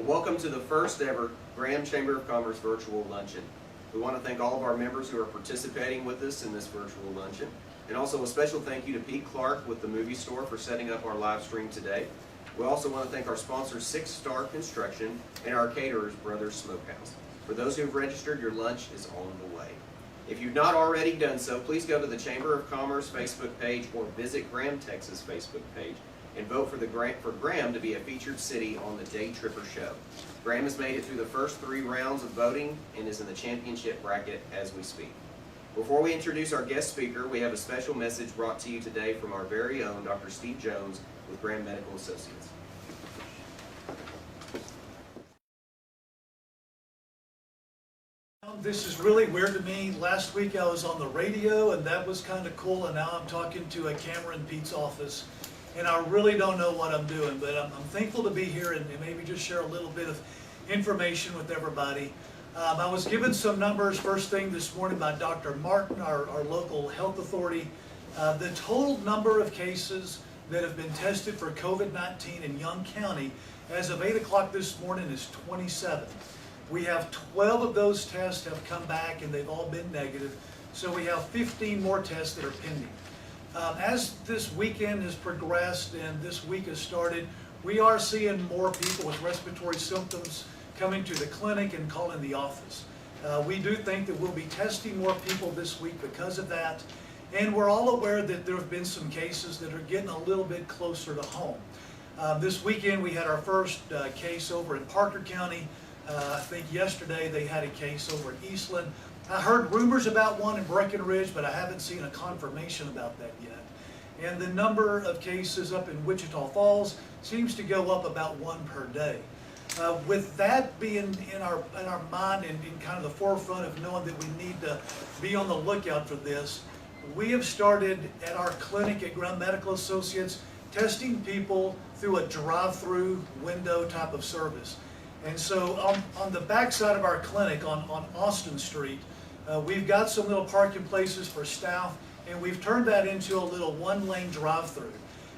Well, welcome to the first ever Graham Chamber of Commerce virtual luncheon. We want to thank all of our members who are participating with us in this virtual luncheon. And also a special thank you to Pete Clark with the movie store for setting up our live stream today. We also want to thank our sponsors, 6 Star Construction, and our caterers, Brothers Smokehouse. For those who have registered, your lunch is on the way. If you've not already done so, please go to the Chamber of Commerce Facebook page or visit Graham, Texas Facebook page and vote for Graham to be a featured city on the Day Tripper Show. Graham has made it through the first 3 rounds of voting and is in the championship bracket as we speak. Before we introduce our guest speaker, we have a special message brought to you today from our very own Dr. Steve Jones with Graham Medical Associates. This is really weird to me. Last week I was on the radio and that was kind of cool, and now I'm talking to a camera in Pete's office and I really don't know what I'm doing, but I'm thankful to be here and maybe just share a little bit of information with everybody. I was given some numbers first thing this morning by Dr. Martin, our local health authority. The total number of cases that have been tested for COVID-19 in Young County as of 8 o'clock this morning is 27. We have 12 of those tests have come back and they've all been negative, so we have 15 more tests that are pending. As this weekend has progressed and this week has started, we are seeing more people with respiratory symptoms coming to the clinic and calling the office. We do think that we'll be testing more people this week because of that, and we're all aware that there have been some cases that are getting a little bit closer to home. This weekend we had our first case over in Parker County. I think yesterday they had a case over in Eastland. I heard rumors about one in Breckenridge, but I haven't seen a confirmation about that yet. And the number of cases up in Wichita Falls seems to go up about 1 per day. With that being in our mind and in kind of the forefront of knowing that we need to be on the lookout for this, we have started at our clinic at Graham Medical Associates testing people through a drive-through window type of service. And so on the back side of our clinic on Austin Street, we've got some little parking places for staff, and we've turned that into a little 1-lane drive-through.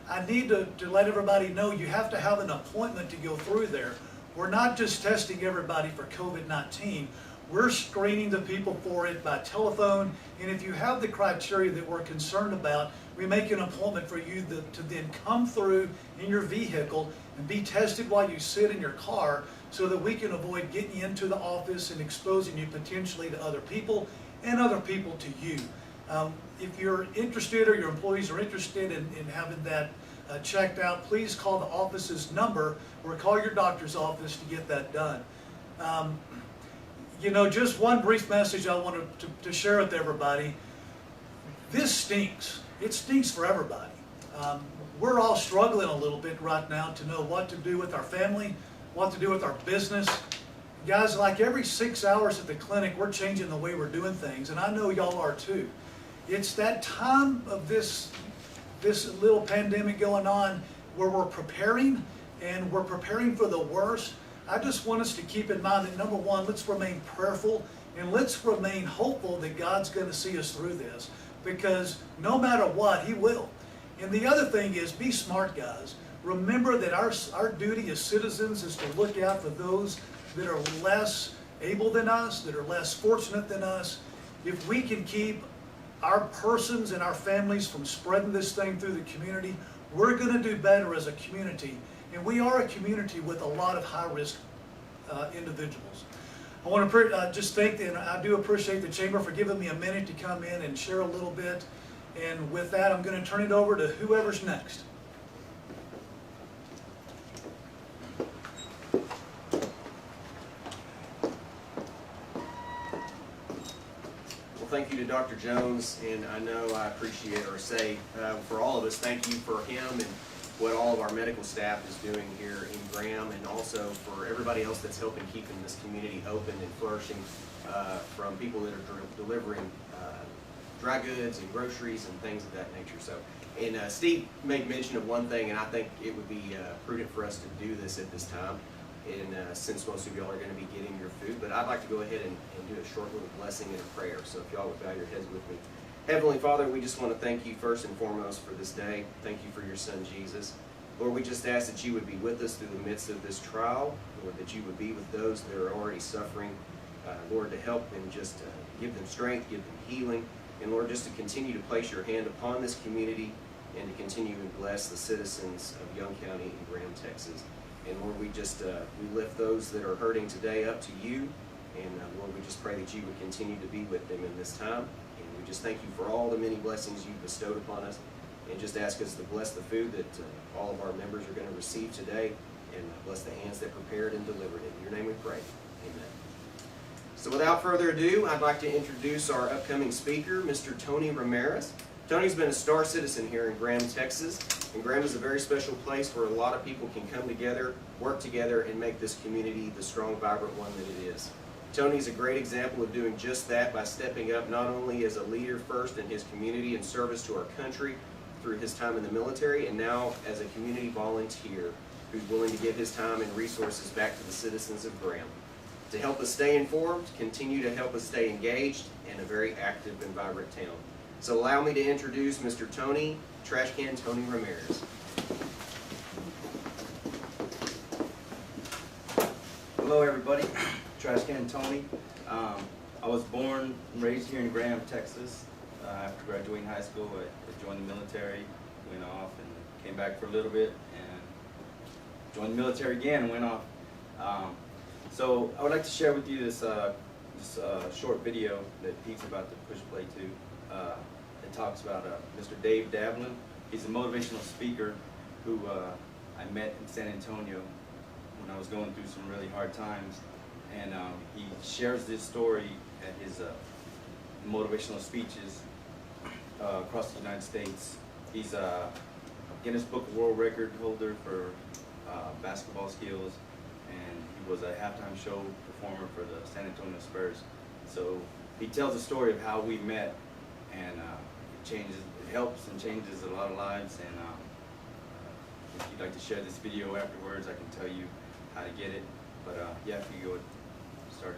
I need to let everybody know you have to have an appointment to go through there. We're not just testing everybody for COVID-19. We're screening the people for it by telephone, and if you have the criteria that we're concerned about, we make an appointment for you to then come through in your vehicle and be tested while you sit in your car so that we can avoid getting you into the office and exposing you potentially to other people and other people to you. If you're interested or your employees are interested in having that checked out, please call the office's number or call your doctor's office to get that done. You know, just one brief message I wanted to share with everybody. This stinks. It stinks for everybody. We're all struggling a little bit right now to know what to do with our family, what to do with our business. Guys, like every 6 hours at the clinic, we're changing the way we're doing things, and I know y'all are too. It's that time of this little pandemic going on where we're preparing, and we're preparing for the worst. I just want us to keep in mind that, number one, let's remain prayerful, and let's remain hopeful that God's going to see us through this, because no matter what, He will. And the other thing is, be smart, guys. Remember that our duty as citizens is to look out for those that are less able than us, that are less fortunate than us. If we can keep our persons and our families from spreading this thing through the community, we're going to do better as a community. And we are a community with a lot of high-risk individuals. I want to just thank, and I do appreciate the Chamber for giving me a minute to come in and share a little bit. And with that, I'm going to turn it over to whoever's next. Thank you to Dr. Jones, and I know I appreciate, or say for all of us, thank you for him and what all of our medical staff is doing here in Graham, and also for everybody else that's helping keeping this community open and flourishing, from people that are delivering dry goods and groceries and things of that nature. So, and Steve made mention of one thing, and I think it would be prudent for us to do this at this time. And since most of y'all are going to be getting your food, but I'd like to go ahead and do a short little blessing and a prayer. So if y'all would bow your heads with me. Heavenly Father, we just want to thank you first and foremost for this day. Thank you for your son Jesus. Lord, we just ask that you would be with us through the midst of this trial, Lord, that you would be with those that are already suffering, Lord, to help them, just give them strength, give them healing, and Lord, just to continue to place your hand upon this community and to continue to bless the citizens of Young County and Graham, Texas. And Lord, we just we lift those that are hurting today up to you, and Lord, we just pray that you would continue to be with them in this time. And we just thank you for all the many blessings you've bestowed upon us, and just ask us to bless the food that all of our members are going to receive today, and bless the hands that prepared and delivered it. In your name we pray. Amen. So without further ado, I'd like to introduce our upcoming speaker, Mr. Tony Ramirez. Tony's been a star citizen here in Graham, Texas, and Graham is a very special place where a lot of people can come together, work together, and make this community the strong, vibrant one that it is. Tony's a great example of doing just that by stepping up not only as a leader first in his community and service to our country through his time in the military, and now as a community volunteer who's willing to give his time and resources back to the citizens of Graham to help us stay informed, continue to help us stay engaged in a very active and vibrant town. So allow me to introduce Mr. Tony, Trash Can Tony Ramirez. Hello everybody, Trash Can Tony. I was born and raised here in Graham, Texas. After graduating high school, I joined the military, went off and came back for a little bit and joined the military again and went off. So I would like to share with you this short video that Pete's about to push play to. It talks about Mr. Dave Davlin. He's a motivational speaker who I met in San Antonio when I was going through some really hard times. And he shares this story at his motivational speeches across the United States. He's a Guinness Book of World Record holder for basketball skills, and he was a halftime show performer for the San Antonio Spurs. So he tells the story of how we met, and it helps and changes a lot of lives. And if you'd like to share this video afterwards, I can tell you how to get it. But yeah, if you go start.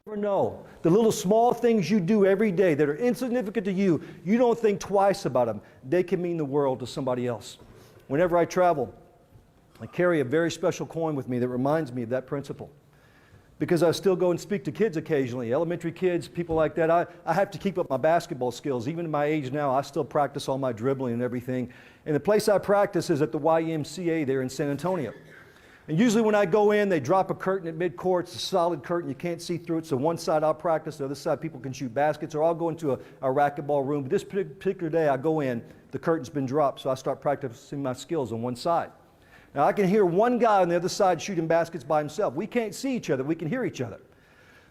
Never know. The little small things you do every day that are insignificant to you, you don't think twice about them. They can mean the world to somebody else. Whenever I travel, I carry a very special coin with me that reminds me of that principle. Because I still go and speak to kids occasionally, elementary kids, people like that. I have to keep up my basketball skills. Even at my age now, I still practice all my dribbling and everything. And the place I practice is at the YMCA there in San Antonio. And usually when I go in, they drop a curtain at midcourt. It's a solid curtain. You can't see through it. So one side I'll practice, the other side people can shoot baskets, or I'll go into a racquetball room. But this particular day I go in, the curtain's been dropped, so I start practicing my skills on one side. Now I can hear one guy on the other side shooting baskets by himself. We can't see each other. We can hear each other.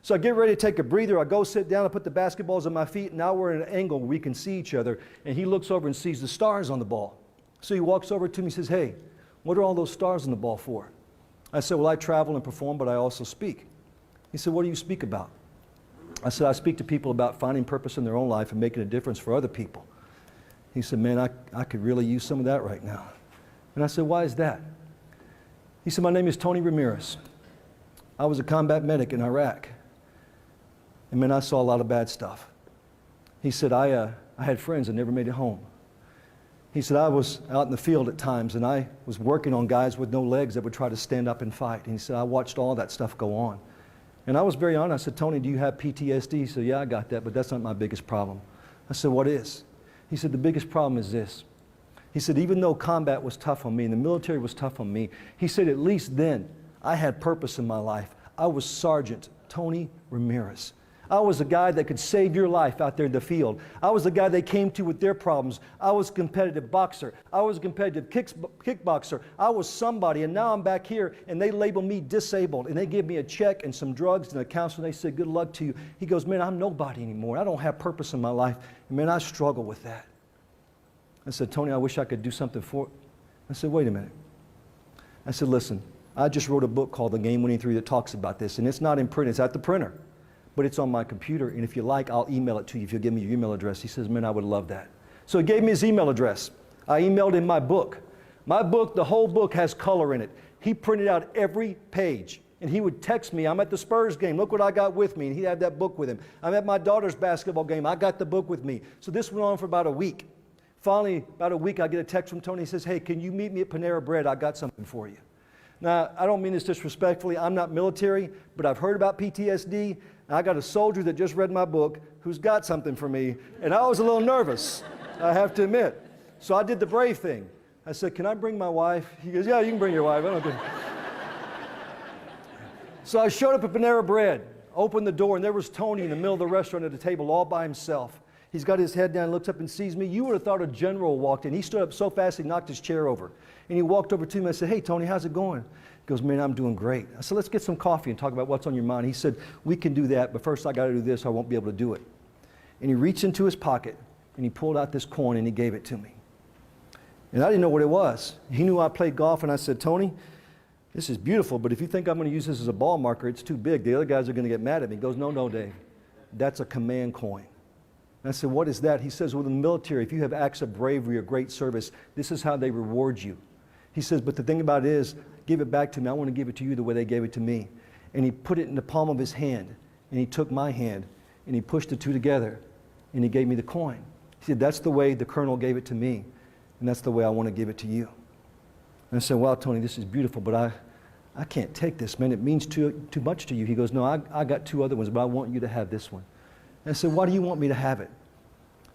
So I get ready to take a breather. I go sit down. I put the basketballs on my feet. And now we're at an angle where we can see each other. And he looks over and sees the stars on the ball. So he walks over to me and says, "Hey, what are all those stars on the ball for?" I said, "Well, I travel and perform, but I also speak." He said, "What do you speak about?" I said, "I speak to people about finding purpose in their own life and making a difference for other people." He said, "Man, I could really use some of that right now." And I said, "Why is that?" He said, "My name is Tony Ramirez. I was a combat medic in Iraq. And man, I saw a lot of bad stuff." He said, I had friends that never made it home. He said, "I was out in the field at times, and I was working on guys with no legs that would try to stand up and fight." And he said, "I watched all that stuff go on." And I was very honest. I said, "Tony, do you have PTSD?" He said, "Yeah, I got that, but that's not my biggest problem." I said, "What is?" He said, "The biggest problem is this." He said, "Even though combat was tough on me and the military was tough on me," he said, "at least then I had purpose in my life. I was Sergeant Tony Ramirez. I was a guy that could save your life out there in the field. I was the guy they came to with their problems. I was a competitive boxer. I was a competitive kickboxer. I was somebody, and now I'm back here, and they label me disabled, and they give me a check and some drugs and a counselor, and they said, 'Good luck to you.'" He goes, "Man, I'm nobody anymore. I don't have purpose in my life, and man, I struggle with that." I said, "Tony, I wish I could do something for it." I said, "Wait a minute." I said, "Listen, I just wrote a book called The Game Winning 3 that talks about this, and it's not in print. It's at the printer. But it's on my computer, and if you like, I'll email it to you if you'll give me your email address." He says, "Man, I would love that." So he gave me his email address. I emailed him my book. My book, the whole book has color in it. He printed out every page, and he would text me, "I'm at the Spurs game. Look what I got with me." And he'd have that book with him. "I'm at my daughter's basketball game. I got the book with me." So this went on for about a week. Finally, about a week, I get a text from Tony. He says, hey, can you meet me at Panera Bread? I got something for you. Now, I don't mean this disrespectfully. I'm not military, but I've heard about PTSD. And I got a soldier that just read my book who's got something for me, and I was a little nervous, I have to admit. So I did the brave thing. I said, can I bring my wife? He goes, yeah, you can bring your wife. I don't care. So I showed up at Panera Bread, opened the door, and there was Tony in the middle of the restaurant at a table all by himself. He's got his head down, looks up and sees me. You would have thought a general walked in. He stood up so fast he knocked his chair over. And he walked over to me. I said, hey, Tony, how's it going? He goes, man, I'm doing great. I said, let's get some coffee and talk about what's on your mind. He said, we can do that, but first I got to do this. I won't be able to do it. And he reached into his pocket, and he pulled out this coin, and he gave it to me. And I didn't know what it was. He knew I played golf, and I said, Tony, this is beautiful, but if you think I'm going to use this as a ball marker, it's too big. The other guys are going to get mad at me. He goes, no, no, Dave. That's a command coin. And I said, what is that? He says, well, in the military, if you have acts of bravery or great service, this is how they reward you. He says, but the thing about it is, give it back to me. I want to give it to you the way they gave it to me. And he put it in the palm of his hand, and he took my hand, and he pushed the two together, and he gave me the coin. He said, that's the way the colonel gave it to me, and that's the way I want to give it to you. And I said, wow, Tony, this is beautiful, but I can't take this, man. It means too much to you. He goes, no, I got two other ones, but I want you to have this one. And I said, why do you want me to have it?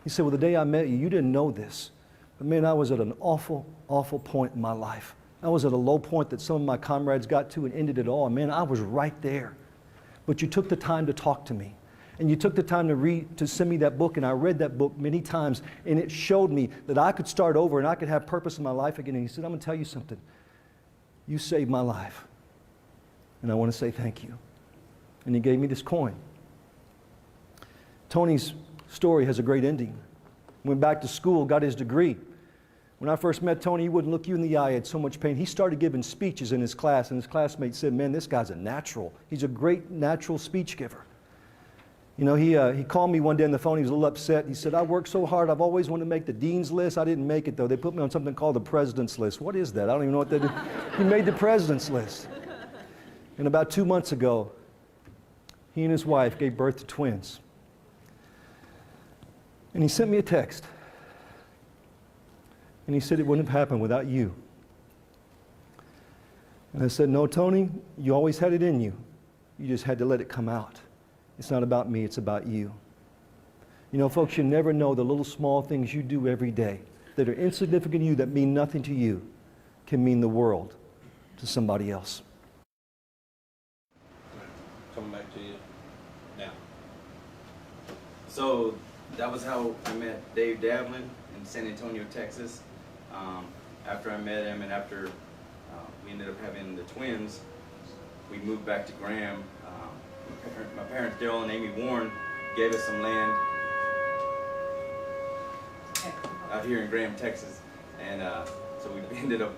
He said, well, the day I met you, you didn't know this. But man, I was at an awful, awful point in my life. I was at a low point that some of my comrades got to and ended it all. And man, I was right there. But you took the time to talk to me. And you took the time to send me that book, and I read that book many times, and it showed me that I could start over and I could have purpose in my life again. And he said, I'm going to tell you something. You saved my life, and I want to say thank you. And he gave me this coin. Tony's story has a great ending. Went back to school, got his degree. When I first met Tony, he wouldn't look you in the eye. He had so much pain. He started giving speeches in his class, and his classmates said, man, this guy's a natural. He's a great natural speech giver. You know, he called me one day on the phone. He was a little upset. He said, I worked so hard. I've always wanted to make the dean's list. I didn't make it, though. They put me on something called the president's list. What is that? I don't even know what that is. He made the president's list. And about 2 months ago, he and his wife gave birth to twins. And he sent me a text. And he said it wouldn't have happened without you. And I said, no, Tony, you always had it in you. You just had to let it come out. It's not about me, it's about you. You know, folks, you never know the little small things you do every day that are insignificant to you, that mean nothing to you, can mean the world to somebody else. Coming back to you now. So that was how I met Dave Davlin in San Antonio, Texas. After I met him and after we ended up having the twins, we moved back to Graham. My parents, Daryl and Amy Warren, gave us some land out here in Graham, Texas. And so we ended up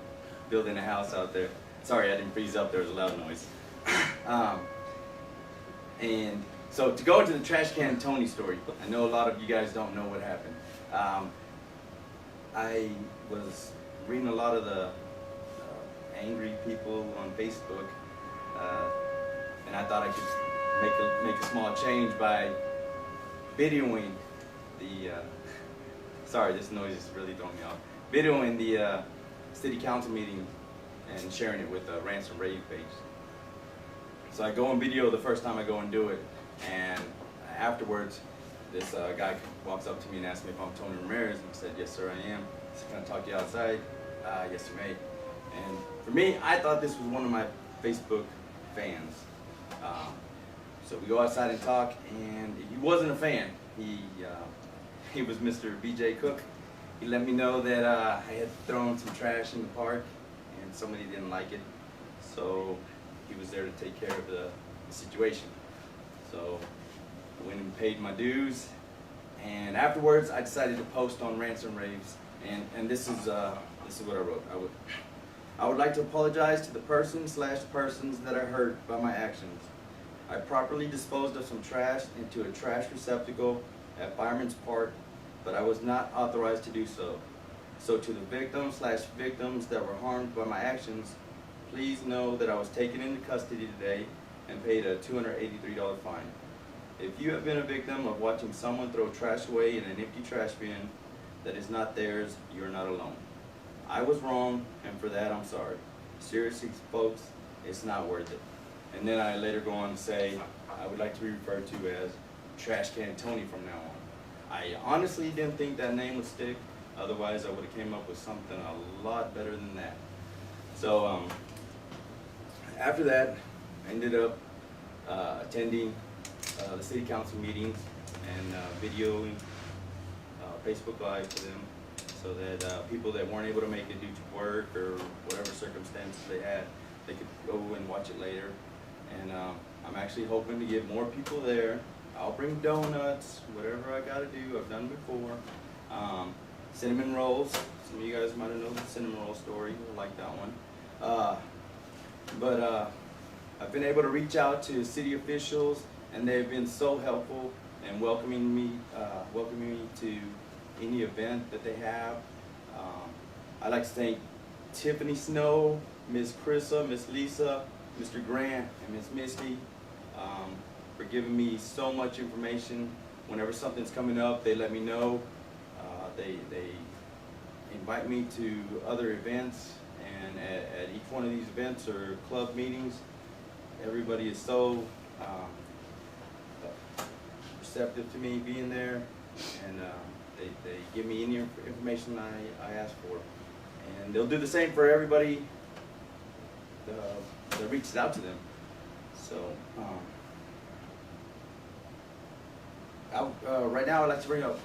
building a house out there. Sorry, I didn't freeze up. There was a loud noise. And so to go into the trash can Tony story, I know a lot of you guys don't know what happened. I was reading a lot of the angry people on Facebook, and I thought I could make a small change by videoing the, sorry, this noise is really throwing me off, videoing the city council meeting and sharing it with the Rants and Rave page. So I go on video the first time I go and do it, and afterwards, this guy walks up to me and asks me if I'm Tony Ramirez, and I said, yes, sir, I am. He said, can I talk to you outside? Yes, you may. And for me, I thought this was one of my Facebook fans. So we go outside and talk, and he wasn't a fan. He was Mr. BJ Cook. He let me know that I had thrown some trash in the park, and somebody didn't like it. So he was there to take care of the situation. So I went and paid my dues, and afterwards I decided to post on Rants and Raves, and this is what I wrote. I would like to apologize to the persons that are hurt by my actions. I properly disposed of some trash into a trash receptacle at Fireman's Park, but I was not authorized to do so. So to the victims that were harmed by my actions, please know that I was taken into custody today and paid a $283 fine. If you have been a victim of watching someone throw trash away in an empty trash bin, that is not theirs, you're not alone. I was wrong, and for that I'm sorry. Seriously, folks, it's not worth it. And then I later go on to say, I would like to be referred to as Trash Can Tony from now on. I honestly didn't think that name would stick, otherwise I would have came up with something a lot better than that. So after that, I ended up attending the city council meetings and videoing Facebook Live for them, so that people that weren't able to make it due to work or whatever circumstances they had, they could go and watch it later. And I'm actually hoping to get more people there. I'll bring donuts, whatever I gotta do, I've done before. Cinnamon rolls, some of you guys might have known the cinnamon roll story, I like that one. But I've been able to reach out to city officials, and they've been so helpful in welcoming me to any event that they have. I'd like to thank Tiffany Snow, Miss Chrissa, Miss Lisa, Mr. Grant, and Miss Misty for giving me so much information. Whenever something's coming up, they let me know. They invite me to other events, and at each one of these events or club meetings, everybody is so receptive to me being there, and they give me any information I ask for. And they'll do the same for everybody that reaches out to them. So right now I'd like to bring up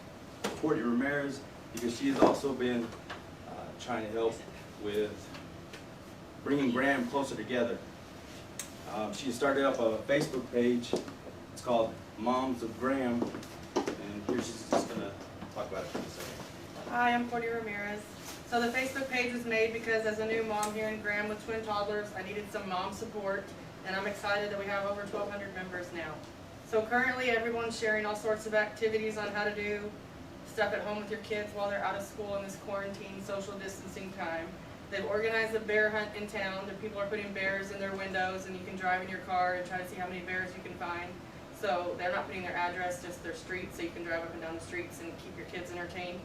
Courtney Ramirez, because she has also been trying to help with bringing Graham closer together. She started up a Facebook page. It's called Moms of Graham, and here she's just gonna talk about it for a second. Hi, I'm Courtney Ramirez. So the Facebook page was made because as a new mom here in Graham with twin toddlers, I needed some mom support, and I'm excited that we have over 1,200 members now. So currently everyone's sharing all sorts of activities on how to do stuff at home with your kids while they're out of school in this quarantine social distancing time. They've organized a bear hunt in town. The people are putting bears in their windows, and you can drive in your car and try to see how many bears you can find. So they're not putting their address, just their street, so you can drive up and down the streets and keep your kids entertained.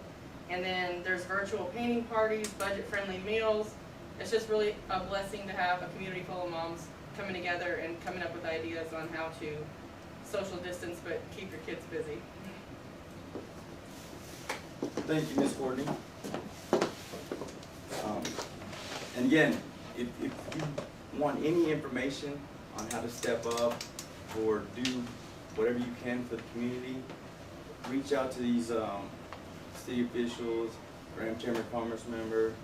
And then there's virtual painting parties, budget-friendly meals. It's just really a blessing to have a community full of moms coming together and coming up with ideas on how to social distance but keep your kids busy. Thank you, Miss Courtney. And again, if you want any information on how to step up or do whatever you can for the community, reach out to these city officials, Graham Chamber of Commerce member,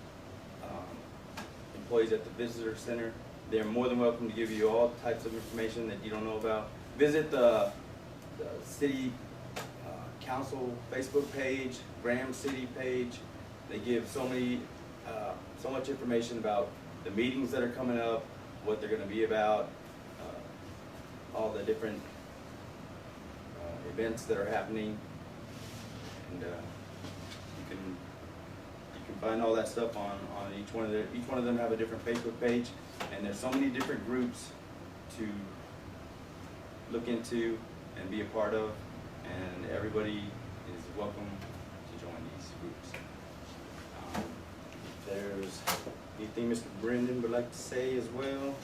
employees at the visitor center. They're more than welcome to give you all types of information that you don't know about. Visit the city council Facebook page, Graham City page. They give so much information about the meetings that are coming up, what they're going to be about, all the different events that are happening, and you can find all that stuff on each one of their. Each one of them have a different Facebook page, and there's so many different groups to look into and be a part of, and everybody is welcome to join these groups. If there's anything Mr. Brendan would like to say as well,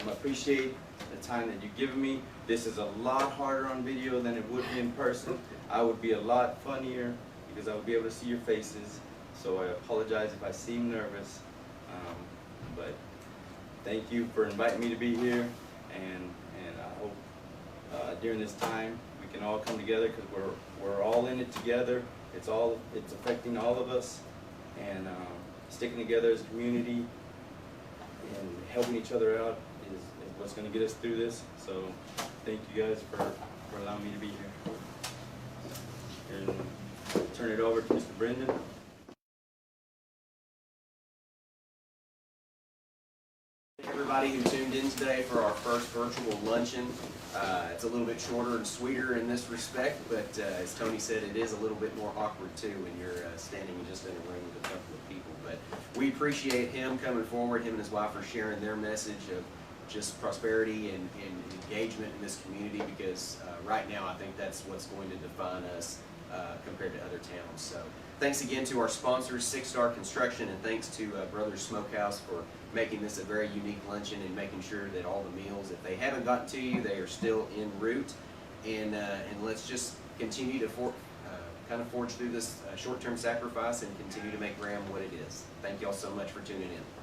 I appreciate the time that you've given me. This is a lot harder on video than it would be in person. I would be a lot funnier because I would be able to see your faces, so I apologize if I seem nervous, but thank you for inviting me to be here, and I hope during this time we can all come together, because we're all in it together. It's affecting all of us, and sticking together as a community and helping each other out is what's going to get us through this. So thank you guys for allowing me to be here. And turn it over to Mr. Brendan. Everybody who tuned in today for our first virtual luncheon. It's a little bit shorter and sweeter in this respect, but as Tony said, it is a little bit more awkward too when you're standing just in a room with a couple of people. But we appreciate him coming forward, him and his wife are sharing their message of just prosperity and engagement in this community, because right now I think that's what's going to define us compared to other towns. So Thanks again to our sponsors, Six Star Construction, and thanks to Brothers Smokehouse for making this a very unique luncheon and making sure that all the meals, if they haven't gotten to you, they are still en route. And let's just continue to kind of forge through this short-term sacrifice and continue to make Graham what it is. Thank you all so much for tuning in.